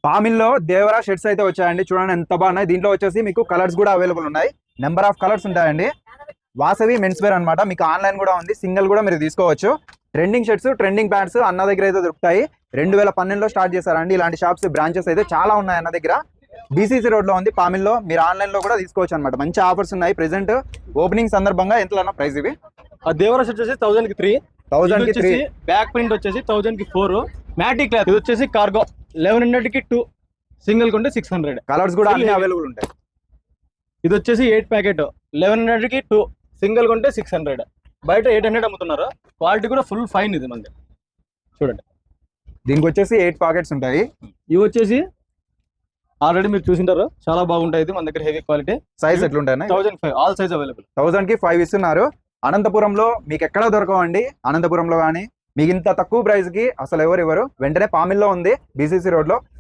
పామిల్లో Devara shirts అయితే వచ్చాయండి. చూడండి ఎంత బాగున్నాయి. దీంట్లో వచ్చేసి మీకు కలర్స్ కూడా అవైలబుల్ ఉన్నాయి. నెంబర్ ఆఫ్ కలర్స్ ఉంటాయండి. వాసవి మెన్స్ వేర్ అనమాట. మీకు ఆన్లైన్ కూడా ఉంది, సింగిల్ కూడా మీరు తీసుకోవచ్చు. ట్రెండింగ్ షర్ట్స్, ట్రెండింగ్ ప్యాంట్స్ అన్న దగ్గర అయితే దొరుకుతాయి. 2012లో స్టార్ట్ చేశారండి. ఇలాంటి షాప్స్ బ్రాంచెస్ అయితే చాలా ఉన్నాయి అన్న దగ్గర. బీసీసీ రోడ్ లో ఉంది పామిల్లో. మీరు ఆన్లైన్ లో కూడా తీసుకోవచ్చు అనమాట. మంచి ఆఫర్స్ ఉన్నాయి. ప్రెసెంట్ ఓపెనింగ్ సందర్భంగా ఎంత ప్రైస్ ఇవి? దేవరా షర్ట్ వచ్చేసి 1000 కి 3, 1000 కి 3. బ్యాక్ ప్రింట్ వచ్చేసి 1000 కి 4. మ్యాటిక్ క్లాత్ ఇది వచ్చేసి కార్గో 1100 కి 2, సింగిల్ కొంటే 600. కలర్స్ కూడా అన్ని అవైలబుల్ ఉంటాయి. ఇది వచ్చేసి 8 ప్యాకెట్ 1100 కి 2, సింగిల్ కొంటే 600. బయట 800 అమ్ముతున్నారు. క్వాలిటీ కూడా ఫుల్ ఫైన్. ఇది మనది చూడండి. దీనికి వచ్చేసి 8 పాకెట్స్ ఉంటాయి. ఇవి వచ్చేసి ఆల్రెడీ మీరు చూసింటారు, చాలా బాగుంటాయి. ఇది మన దగ్గర హెవీ క్వాలిటీ. సైజ్ ఎట్లుంటాయి? 1005 ఆల్ సైజ్ అవైలబుల్. 1000 కి 5 ఇస్తున్నారు. అనంతపురంలో మీకు ఎక్కడ దొరకవండి. అనంతపురంలో కానీ మీకు ఇంత తక్కువ ప్రైస్ కి అసలు ఎవరు ఇవ్వరు. వెంటనే పామిల్లో ఉంది, బీసీసీ రోడ్ లో.